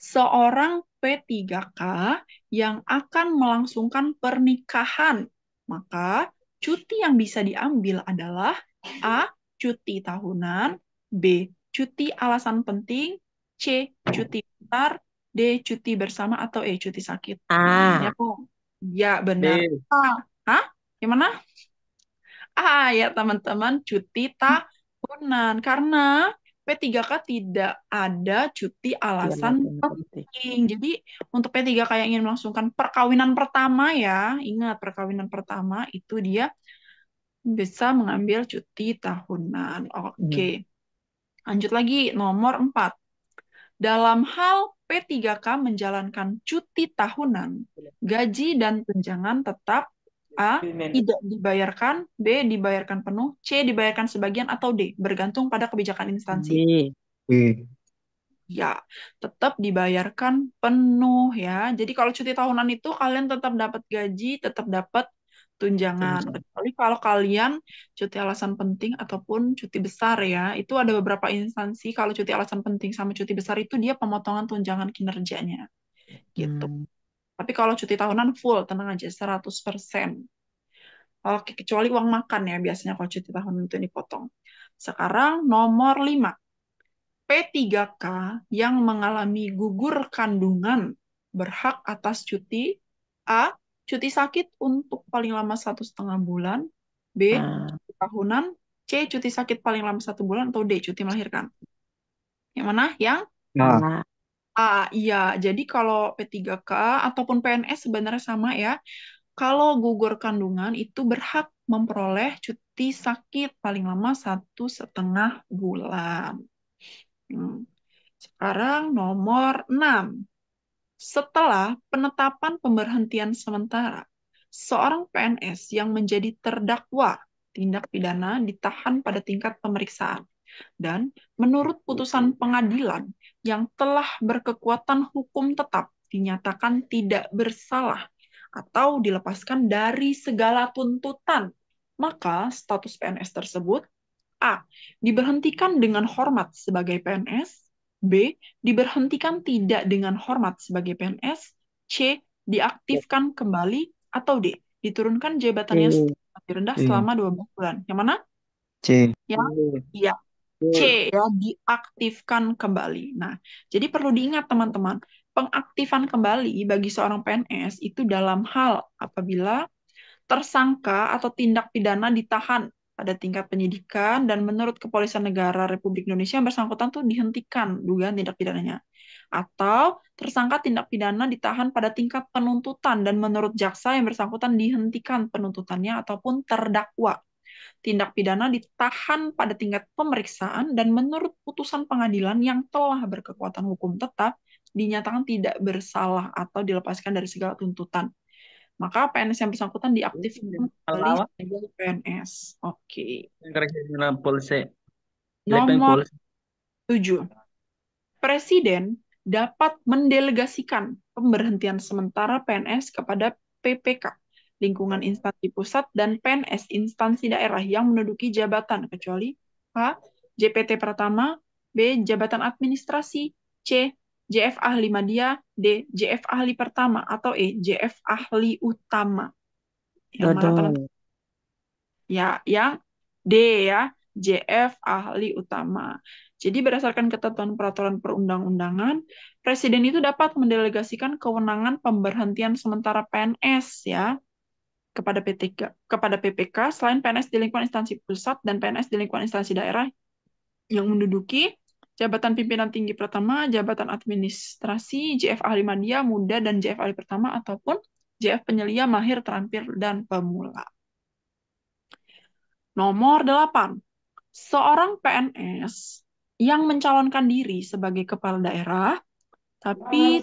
Seorang P3K yang akan melangsungkan pernikahan, maka cuti yang bisa diambil adalah A. Cuti tahunan, B. Cuti alasan penting, C. Cuti besar, D. Cuti bersama, atau E. Cuti sakit. Ya, A. Pong? Ya, benar. B. A. Hah? Gimana? Ya teman-teman, cuti tahunan. Karena P3K tidak ada cuti Yang alasan alasan penting. penting. Jadi untuk P3K yang ingin melangsungkan perkawinan pertama ya, ingat perkawinan pertama itu dia bisa mengambil cuti tahunan. Hmm. Oke, lanjut lagi nomor 4. Dalam hal P3K menjalankan cuti tahunan, gaji dan tunjangan tetap A. Tidak dibayarkan, B. Dibayarkan penuh, C. Dibayarkan sebagian, atau D. Bergantung pada kebijakan instansi. B. Ya, tetap dibayarkan penuh ya. Jadi kalau cuti tahunan itu kalian tetap dapat gaji, tetap dapat tunjangan. Tunjuk. Kecuali kalau kalian cuti alasan penting ataupun cuti besar ya. Itu ada beberapa instansi kalau cuti alasan penting sama cuti besar itu dia pemotongan tunjangan kinerjanya gitu. Hmm. Tapi kalau cuti tahunan full, tenang aja 100%. Oke, kecuali uang makan ya biasanya kalau cuti tahunan itu dipotong. Sekarang nomor 5. P3K yang mengalami gugur kandungan berhak atas cuti A. Cuti sakit untuk paling lama 1,5 bulan. B. A. Cuti tahunan. C. Cuti sakit paling lama 1 bulan. Atau D. Cuti melahirkan. Yang mana? Yang A. A. Iya, jadi kalau P3K ataupun PNS sebenarnya sama ya. Kalau gugur kandungan itu berhak memperoleh cuti sakit paling lama 1,5 bulan. Hmm. Sekarang nomor 6. Setelah penetapan pemberhentian sementara, seorang PNS yang menjadi terdakwa tindak pidana ditahan pada tingkat pemeriksaan. Dan menurut putusan pengadilan yang telah berkekuatan hukum tetap dinyatakan tidak bersalah atau dilepaskan dari segala tuntutan, maka status PNS tersebut A. Diberhentikan dengan hormat sebagai PNS. B. Diberhentikan tidak dengan hormat sebagai PNS. C. Diaktifkan kembali. Atau D. Diturunkan jabatannya C. lebih rendah selama 12 bulan. Yang mana? C. Yang iya. C ya, diaktifkan kembali. Nah, jadi perlu diingat teman-teman, pengaktifan kembali bagi seorang PNS itu dalam hal apabila tersangka atau tindak pidana ditahan pada tingkat penyidikan dan menurut Kepolisian Negara Republik Indonesia yang bersangkutan tuh dihentikan dugaan tindak pidananya. Atau tersangka tindak pidana ditahan pada tingkat penuntutan dan menurut jaksa yang bersangkutan dihentikan penuntutannya ataupun terdakwa tindak pidana ditahan pada tingkat pemeriksaan dan menurut putusan pengadilan yang telah berkekuatan hukum tetap dinyatakan tidak bersalah atau dilepaskan dari segala tuntutan. Maka PNS yang bersangkutan diaktifkan kembali Alawa. sebagai PNS. Oke. Yang kerja dengan polisi. Lepeng Nomor polisi. 7. Presiden dapat mendelegasikan pemberhentian sementara PNS kepada PPK, lingkungan instansi pusat, dan PNS instansi daerah yang menduduki jabatan kecuali A. JPT Pratama, B. Jabatan Administrasi, C. JF Ahli Madya, D. JF Ahli Pertama, atau E. JF Ahli Utama. Yang mana teman-teman? Dodol. Ya, yang D ya, JF Ahli Utama. Jadi berdasarkan ketentuan peraturan perundang-undangan, Presiden itu dapat mendelegasikan kewenangan pemberhentian sementara PNS ya kepada kepada PPK selain PNS di lingkungan instansi pusat dan PNS di lingkungan instansi daerah yang menduduki jabatan pimpinan tinggi pertama, jabatan administrasi, JF Ahli Madya, Muda, dan JF Ahli Pertama ataupun JF Penyelia Mahir Terampil dan Pemula. Nomor 8. Seorang PNS yang mencalonkan diri sebagai kepala daerah, tapi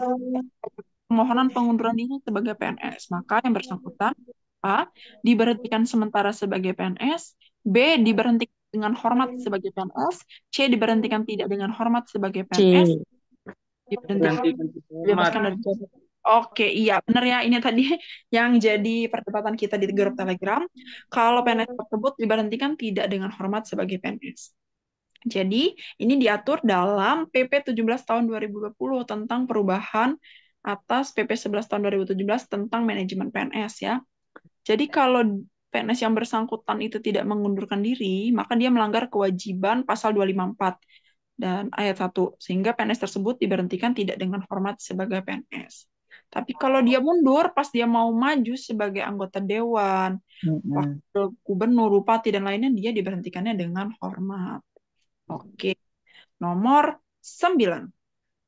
permohonan pengunduran diri sebagai PNS. Maka yang bersangkutan A. Diberhentikan sementara sebagai PNS, B. Diberhentikan dengan hormat sebagai PNS, C. Diberhentikan tidak dengan hormat sebagai PNS, C. diberhentikan, Berhenti hormat. dibebaskan dari jabatan. Oke, iya benar ya. Ini tadi yang jadi perdebatan kita di grup Telegram. Kalau PNS tersebut diberhentikan tidak dengan hormat sebagai PNS. Jadi, ini diatur dalam PP 17 tahun 2020 tentang perubahan atas PP 11 tahun 2017 tentang manajemen PNS ya. Jadi kalau PNS yang bersangkutan itu tidak mengundurkan diri, maka dia melanggar kewajiban pasal 254 dan ayat 1, sehingga PNS tersebut diberhentikan tidak dengan hormat sebagai PNS. Tapi kalau dia mundur pas dia mau maju sebagai anggota dewan, wakil gubernur, bupati, dan lainnya, dia diberhentikannya dengan hormat. Oke, nomor 9.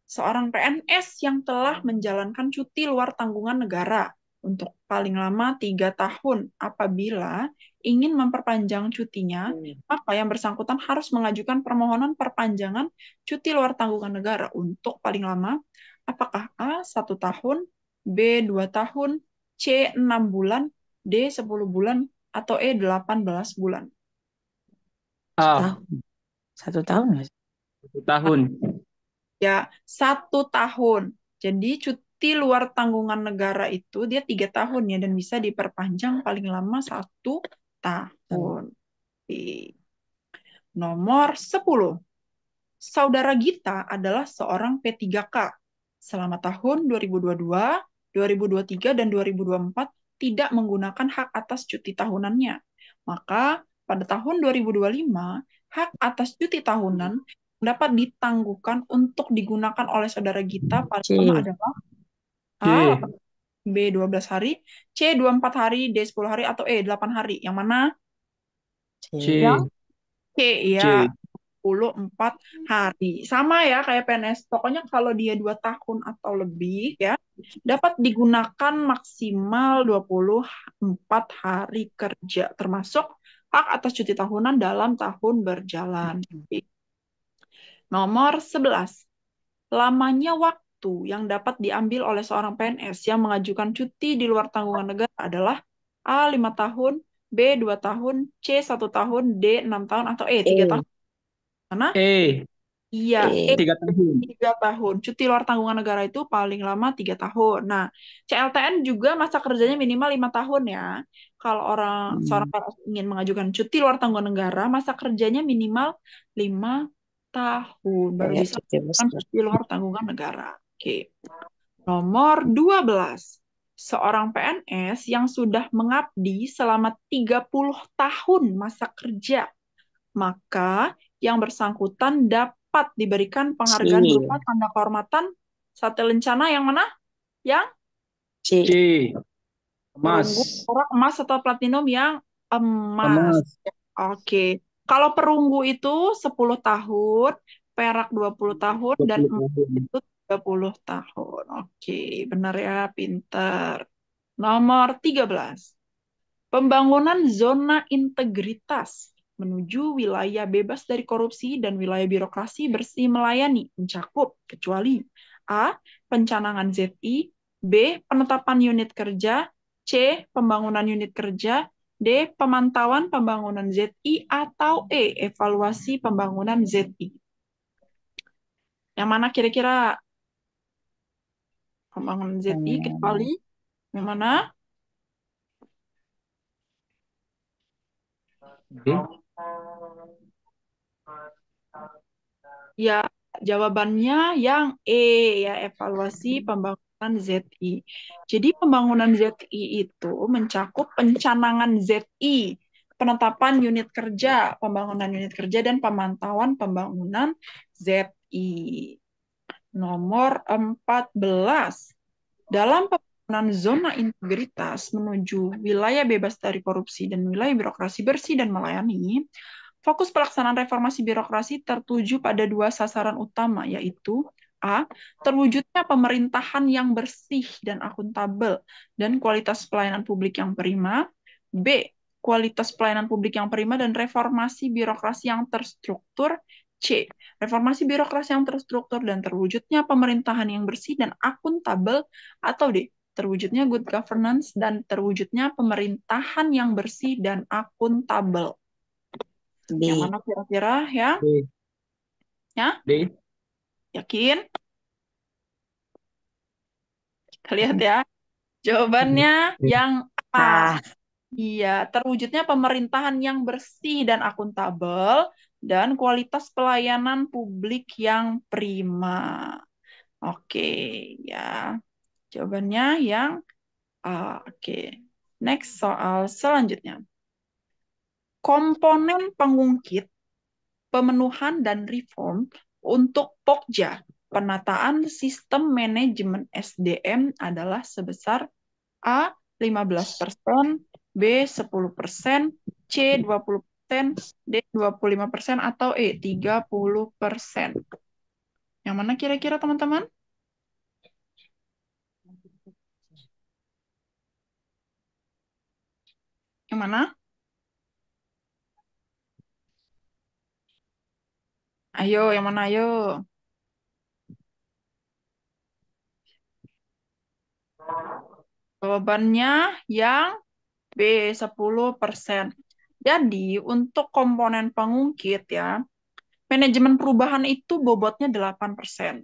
Seorang PNS yang telah menjalankan cuti luar tanggungan negara untuk paling lama 3 tahun. Apabila ingin memperpanjang cutinya, maka yang bersangkutan harus mengajukan permohonan perpanjangan cuti luar tanggungan negara untuk paling lama, apakah A, 1 tahun, B, 2 tahun, C, 6 bulan, D, 10 bulan, atau E, 18 bulan. A. 1 tahun nggak sih? 1 tahun. Ya, 1 tahun. Jadi cuti luar tanggungan negara itu dia 3 tahun ya, dan bisa diperpanjang paling lama 1 tahun. Oke. Nomor 10. Saudara Gita adalah seorang P3K. Selama tahun 2022, 2023, dan 2024 tidak menggunakan hak atas cuti tahunannya. Maka pada tahun 2025, hak atas cuti tahunan dapat ditangguhkan untuk digunakan oleh saudara Gita paling C. lama adalah C. A, B, 12 hari, C, 24 hari, D, 10 hari, atau E, 8 hari. Yang mana? C. Yang C, ya. C. 24 hari. Sama ya kayak PNS. Pokoknya kalau dia 2 tahun atau lebih ya, dapat digunakan maksimal 24 hari kerja, termasuk hak atas cuti tahunan dalam tahun berjalan. Nomor 11. Lamanya waktu yang dapat diambil oleh seorang PNS yang mengajukan cuti di luar tanggungan negara adalah A, 5 tahun, B, 2 tahun, C, 1 tahun, D, 6 tahun, atau E, 3 tahun. Mana? E. Iya, E, 3 tahun. 3 tahun. Cuti luar tanggungan negara itu paling lama 3 tahun. Nah, CLTN juga masa kerjanya minimal 5 tahun ya. Kalau seorang PNS ingin mengajukan cuti luar tanggungan negara, masa kerjanya minimal 5 tahun. Baru bisa melakukan cuti luar tanggungan negara. Oke. Nomor 12. Seorang PNS yang sudah mengabdi selama 30 tahun masa kerja, maka yang bersangkutan dapat diberikan penghargaan berupa tanda kehormatan Satya Lencana yang mana? Yang C. Emas. perunggu, perak, emas, atau platinum yang emas. Oke. Kalau perunggu itu 10 tahun, perak 20 tahun, dan emas itu 30 tahun. Oke, benar ya, pinter. Nomor 13. Pembangunan zona integritas menuju wilayah bebas dari korupsi dan wilayah birokrasi bersih melayani mencakup kecuali A. Pencanangan ZI, B. Penetapan unit kerja, C. Pembangunan unit kerja, D. Pemantauan pembangunan ZI, atau E. Evaluasi pembangunan ZI. Yang mana kira-kira pembangunan ZI kecuali yang mana? D. Ya, jawabannya yang E, ya, evaluasi pembangunan ZI. Jadi pembangunan ZI itu mencakup pencanangan ZI, penetapan unit kerja, pembangunan unit kerja, dan pemantauan pembangunan ZI. Nomor 14. Dalam pembangunan zona integritas menuju wilayah bebas dari korupsi dan wilayah birokrasi bersih dan melayani, fokus pelaksanaan reformasi birokrasi tertuju pada 2 sasaran utama, yaitu A. Terwujudnya pemerintahan yang bersih dan akuntabel dan kualitas pelayanan publik yang prima. B. Kualitas pelayanan publik yang prima dan reformasi birokrasi yang terstruktur. C. Reformasi birokrasi yang terstruktur dan terwujudnya pemerintahan yang bersih dan akuntabel. Atau D. Terwujudnya good governance dan terwujudnya pemerintahan yang bersih dan akuntabel. D. Yang mana kira-kira ya? D. Ya? D. Yakin? Kita lihat ya. Jawabannya yang A. Ah, Iya, terwujudnya pemerintahan yang bersih dan akuntabel dan kualitas pelayanan publik yang prima. Oke, ya. Jawabannya yang A. Oke. Next soal selanjutnya. Komponen pengungkit, pemenuhan dan reform untuk Pokja, penataan sistem manajemen SDM adalah sebesar A 15%, B 10%, C 20%, D 25%, atau E 30%. Yang mana kira-kira teman-teman? Yang mana? Ayo, yang mana ayo? Jawabannya yang B 10%. Jadi untuk komponen pengungkit ya, manajemen perubahan itu bobotnya 8%.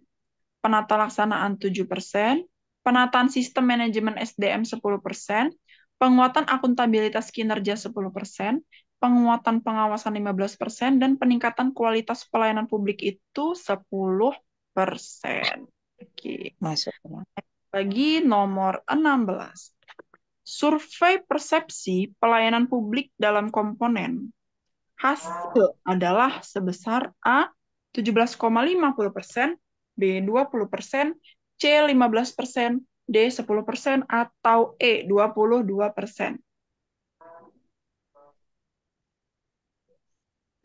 Penata laksanaan 7%, penataan sistem manajemen SDM 10%, penguatan akuntabilitas kinerja 10%, penguatan pengawasan 15%, dan peningkatan kualitas pelayanan publik itu 10%. Oke. masuk. Lagi nomor 16. Survei persepsi pelayanan publik dalam komponen. Hasil adalah sebesar A 17,50%, B 20%, C 15%, D 10%, atau E 22%.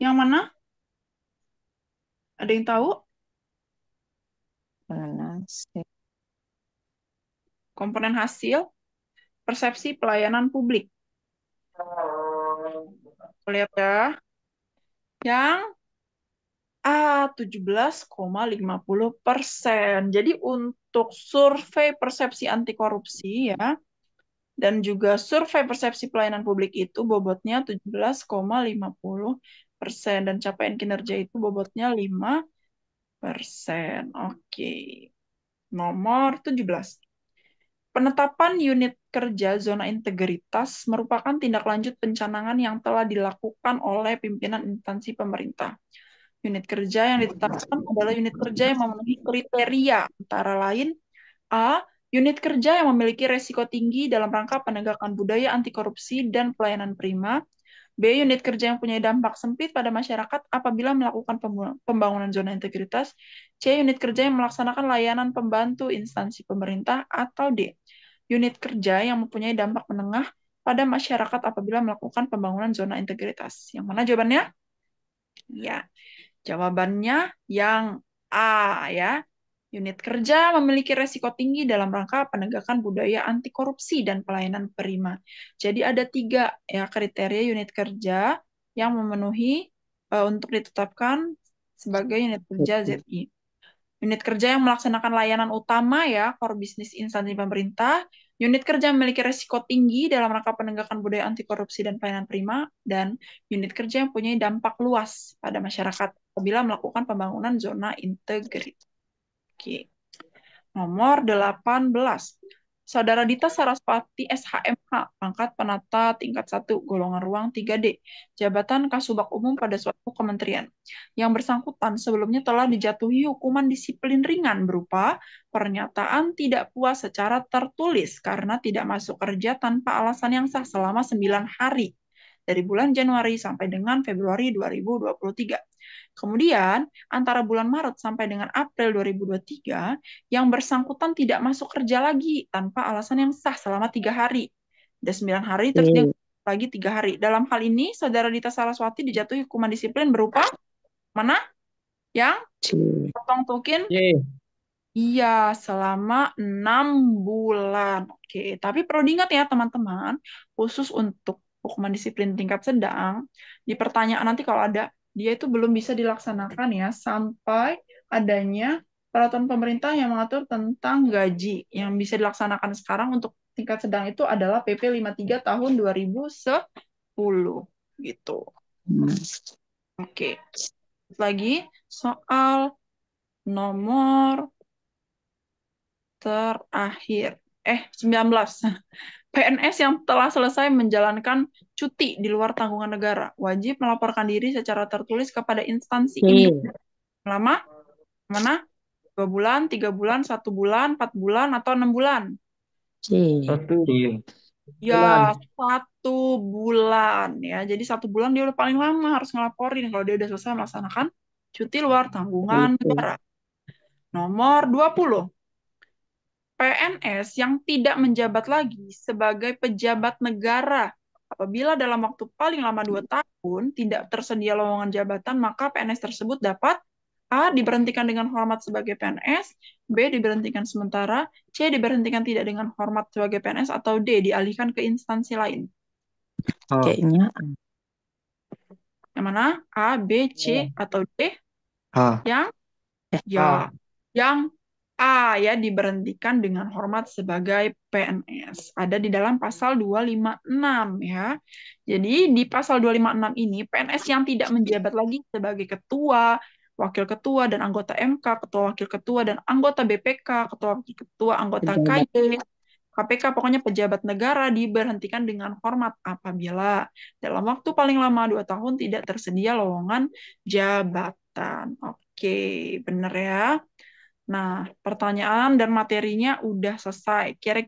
Yang mana? Ada yang tahu? Nasib. Komponen hasil persepsi pelayanan publik. Lihat ya. Yang A 17,50%. Jadi untuk survei persepsi anti korupsi ya, dan juga survei persepsi pelayanan publik itu bobotnya 17,50%, dan capaian kinerja itu bobotnya 5%. Oke. Nomor 17. Penetapan unit kerja zona integritas merupakan tindak lanjut pencanangan yang telah dilakukan oleh pimpinan instansi pemerintah. Unit kerja yang ditetapkan adalah unit kerja yang memenuhi kriteria antara lain A. Unit kerja yang memiliki resiko tinggi dalam rangka penegakan budaya anti korupsi dan pelayanan prima. B. Unit kerja yang punya dampak sempit pada masyarakat apabila melakukan pembangunan zona integritas. C. Unit kerja yang melaksanakan layanan pembantu instansi pemerintah. Atau D. Unit kerja yang mempunyai dampak menengah pada masyarakat apabila melakukan pembangunan zona integritas. Yang mana jawabannya? Ya, jawabannya yang A ya. Unit kerja memiliki resiko tinggi dalam rangka penegakan budaya anti korupsi dan pelayanan prima. Jadi ada 3 ya kriteria unit kerja yang memenuhi untuk ditetapkan sebagai unit kerja ZI. Unit kerja yang melaksanakan layanan utama ya, core business instansi pemerintah. Unit kerja memiliki resiko tinggi dalam rangka penegakan budaya anti korupsi dan pelayanan prima, dan unit kerja yang punya dampak luas pada masyarakat apabila melakukan pembangunan zona integritas. Oke. Nomor 18. Saudara Dita Saraswati SHMH, pangkat penata tingkat 1, golongan ruang 3D, jabatan Kasubag Umum pada suatu kementerian. Yang bersangkutan sebelumnya telah dijatuhi hukuman disiplin ringan berupa pernyataan tidak puas secara tertulis karena tidak masuk kerja tanpa alasan yang sah selama 9 hari dari bulan Januari sampai dengan Februari 2023. Kemudian, antara bulan Maret sampai dengan April 2023, yang bersangkutan tidak masuk kerja lagi tanpa alasan yang sah selama 3 hari. Udah 9 hari, terus dia lagi 3 hari. Dalam hal ini, Saudara Dita Saraswati dijatuhi hukuman disiplin berupa mana? Yang potong tukin? Iya, selama 6 bulan. Oke, tapi perlu diingat ya teman-teman, khusus untuk hukuman disiplin tingkat sedang, di pertanyaan nanti kalau ada, dia itu belum bisa dilaksanakan ya, sampai adanya peraturan pemerintah yang mengatur tentang gaji. Yang bisa dilaksanakan sekarang untuk tingkat sedang itu adalah PP 53 tahun 2010. Gitu. Oke. Lagi, soal nomor terakhir. PNS yang telah selesai menjalankan cuti di luar tanggungan negara wajib melaporkan diri secara tertulis kepada instansi C. induk. Lama? Mana? 2 bulan, 3 bulan, 1 bulan, 4 bulan, atau 6 bulan? C. 1 Ya, bulan. 1 bulan ya. Jadi 1 bulan dia udah paling lama harus ngelaporin kalau dia udah selesai melaksanakan cuti luar tanggungan Gitu. negara. Nomor 20. PNS yang tidak menjabat lagi sebagai pejabat negara apabila dalam waktu paling lama 2 tahun tidak tersedia lowongan jabatan, maka PNS tersebut dapat A. diberhentikan dengan hormat sebagai PNS, B. diberhentikan sementara, C. diberhentikan tidak dengan hormat sebagai PNS, atau D. dialihkan ke instansi lain. A. Kayaknya Yang mana? A, B, C, atau D? A. Yang A. ya, yang A ya, diberhentikan dengan hormat sebagai PNS. Ada di dalam pasal 256 ya. Jadi di pasal 256 ini PNS yang tidak menjabat lagi sebagai ketua, wakil ketua dan anggota MK, ketua wakil ketua dan anggota BPK, ketua wakil ketua, anggota Pejabat. KY, KPK, pokoknya pejabat negara diberhentikan dengan hormat apabila dalam waktu paling lama 2 tahun tidak tersedia lowongan jabatan. Oke, benar ya. Nah, pertanyaan dan materinya udah selesai. Kira-kira